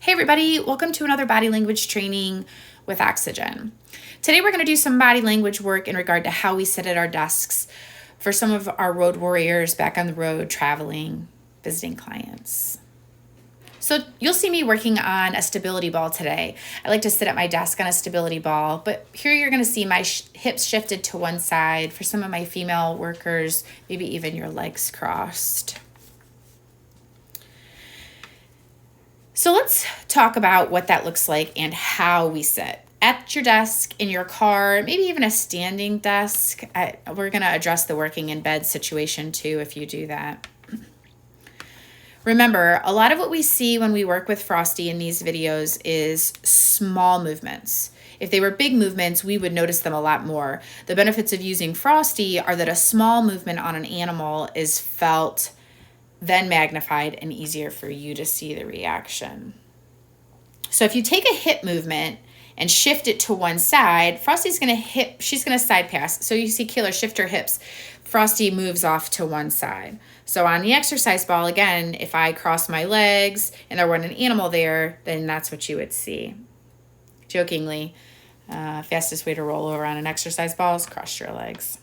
Hey everybody, welcome to another body language training with Oxygen. Today we're going to do some body language work in regard to how we sit at our desks for some of our road warriors back on the road, traveling, visiting clients. So you'll see me working on a stability ball today. I like to sit at my desk on a stability ball, but here you're going to see my hips shifted to one side. For some of my female workers, maybe even your legs crossed. So let's talk about what that looks like and how we sit. At your desk, in your car, maybe even a standing desk. We're going to address the working in bed situation too if you do that. Remember, a lot of what we see when we work with Frosty in these videos is small movements. If they were big movements, we would notice them a lot more. The benefits of using Frosty are that a small movement on an animal is felt, then magnified, and easier for you to see the reaction. So if you take a hip movement and shift it to one side, Frosty's going to she's going to side pass. So you see Kayla shift her hips. Frosty moves off to one side. So on the exercise ball, again, if I cross my legs and there wasn't an animal there, then that's what you would see. Jokingly, fastest way to roll over on an exercise ball is cross your legs.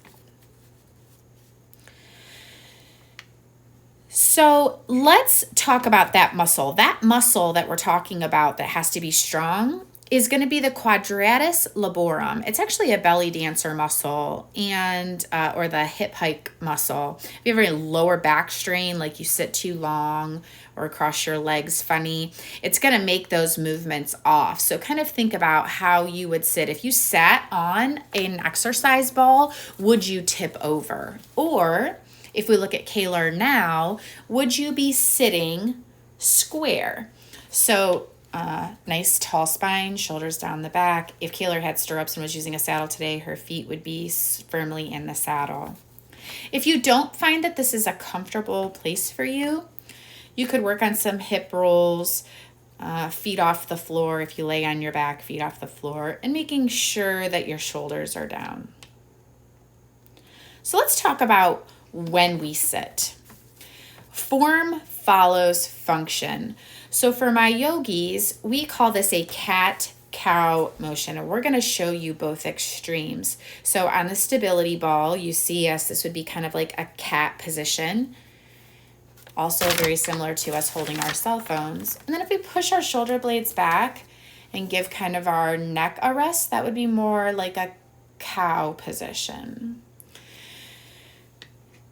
So let's talk about that muscle. That muscle that we're talking about that has to be strong is going to be the quadratus laborum. It's actually a belly dancer muscle and or the hip hike muscle. If you have a lower back strain, like you sit too long or cross your legs funny, it's going to make those movements off. So kind of think about how you would sit. If you sat on an exercise ball, would you tip over? Or if we look at Kayla now, would you be sitting square? So nice tall spine, shoulders down the back. If Kayla had stirrups and was using a saddle today, her feet would be firmly in the saddle. If you don't find that this is a comfortable place for you, you could work on some hip rolls, feet off the floor. If you lay on your back, feet off the floor, and making sure that your shoulders are down. So let's talk about when we sit. Form follows function. So for my yogis, we call this a cat-cow motion, and we're going to show you both extremes. So on the stability ball, you see us, this would be kind of like a cat position. Also very similar to us holding our cell phones. And then if we push our shoulder blades back and give kind of our neck a rest, that would be more like a cow position.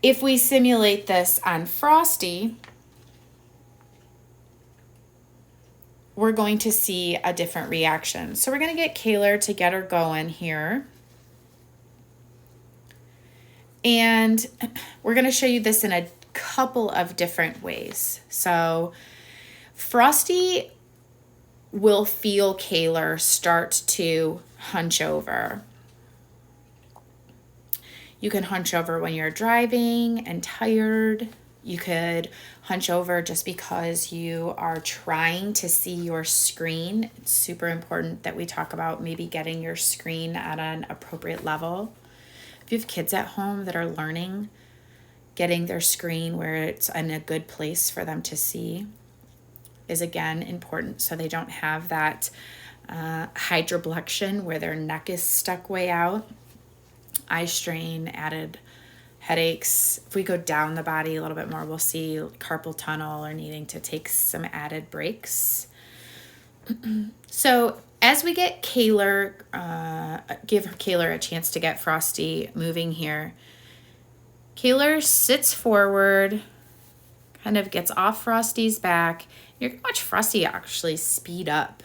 If we simulate this on Frosty, we're going to see a different reaction. So we're going to get Kayla to get her going here. And we're going to show you this in a couple of different ways. So Frosty will feel Kayla start to hunch over. You can hunch over when you're driving and tired. You could hunch over just because you are trying to see your screen. It's super important that we talk about maybe getting your screen at an appropriate level. If you have kids at home that are learning, getting their screen where it's in a good place for them to see is again important so they don't have that hydroblexion where their neck is stuck way out. Eye strain, added headaches. If we go down the body a little bit more, we'll see carpal tunnel or needing to take some added breaks. So as we get Kayla, give Kayla a chance to get Frosty moving here, Kayla sits forward, kind of gets off Frosty's back. You're going to watch Frosty actually speed up.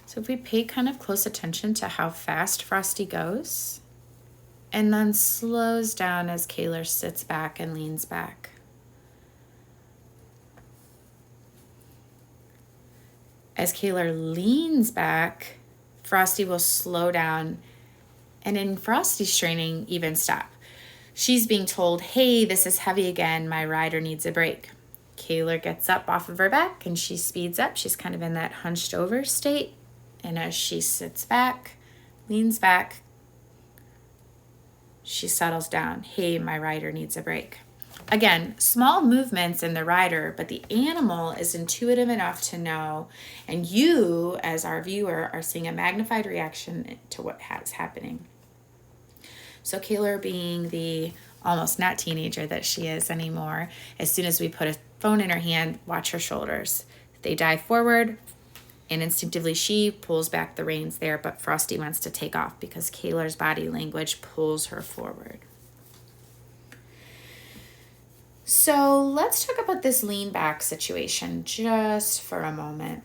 So if we pay kind of close attention to how fast Frosty goes, and then slows down as Kayla sits back and leans back. As Kayla leans back, Frosty will slow down, and in Frosty's training, even stop. She's being told, hey, this is heavy again, my rider needs a break. Kayla gets up off of her back and she speeds up. She's kind of in that hunched over state. And as she sits back, leans back, she settles down. Hey, my rider needs a break. Again, small movements in the rider, but the animal is intuitive enough to know, and you, as our viewer, are seeing a magnified reaction to what is happening. So Kayla, being the almost not teenager that she is anymore, as soon as we put a phone in her hand, watch her shoulders. They dive forward, and instinctively she pulls back the reins there, but Frosty wants to take off because Kayla's body language pulls her forward. So let's talk about this lean back situation just for a moment.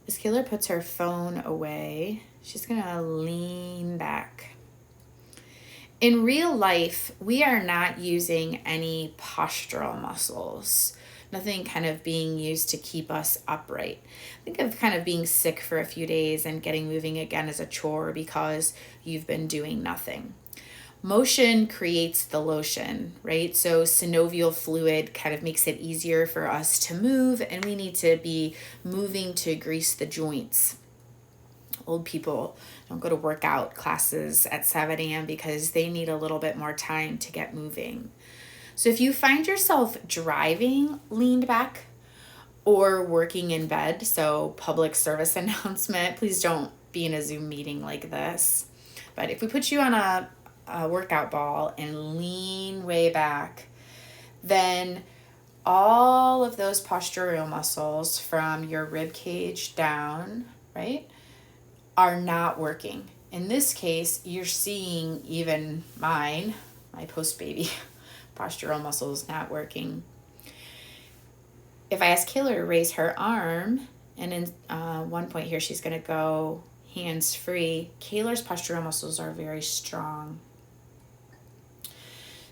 As Kayla puts her phone away, she's going to lean back. In real life, we are not using any postural muscles. Nothing kind of being used to keep us upright. Think of kind of being sick for a few days and getting moving again as a chore because you've been doing nothing. Motion creates the lotion, right? So synovial fluid kind of makes it easier for us to move, and we need to be moving to grease the joints. Old people don't go to workout classes at 7 a.m. because they need a little bit more time to get moving. So if you find yourself driving leaned back or working in bed, so public service announcement, please don't be in a Zoom meeting like this. But if we put you on a workout ball and lean way back, then all of those postural muscles from your rib cage down, right, are not working. In this case, you're seeing even my post-baby postural muscles not working. If I ask Kayla to raise her arm, and in one point here she's going to go hands free, Kayla's postural muscles are very strong.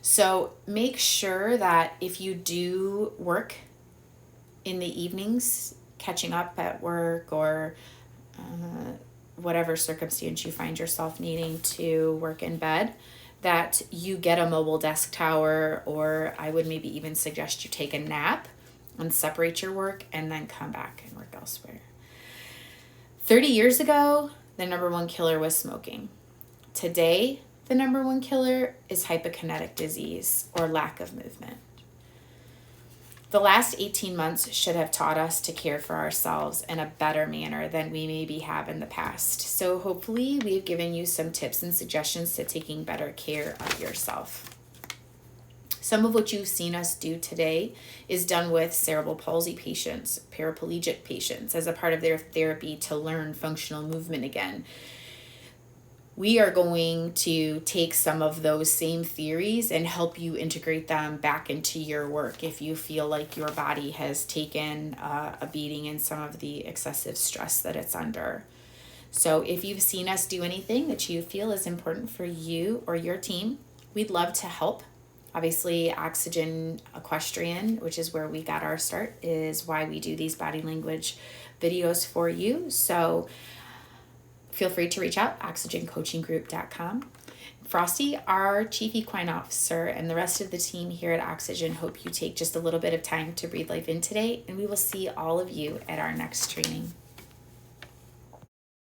So make sure that if you do work in the evenings, catching up at work or whatever circumstance you find yourself needing to work in bed, that you get a mobile desk tower, or I would maybe even suggest you take a nap and separate your work and then come back and work elsewhere. 30 years ago, the number one killer was smoking. Today, the number one killer is hypokinetic disease or lack of movement. The last 18 months should have taught us to care for ourselves in a better manner than we maybe have in the past. So hopefully we've given you some tips and suggestions to taking better care of yourself. Some of what you've seen us do today is done with cerebral palsy patients, paraplegic patients, as a part of their therapy to learn functional movement again. We are going to take some of those same theories and help you integrate them back into your work if you feel like your body has taken a beating in some of the excessive stress that it's under. So if you've seen us do anything that you feel is important for you or your team, we'd love to help. Obviously, Oxygen Equestrian, which is where we got our start, is why we do these body language videos for you. So feel free to reach out, oxygencoachinggroup.com. Frosty, our Chief Equine Officer, and the rest of the team here at Oxygen hope you take just a little bit of time to breathe life in today, and we will see all of you at our next training.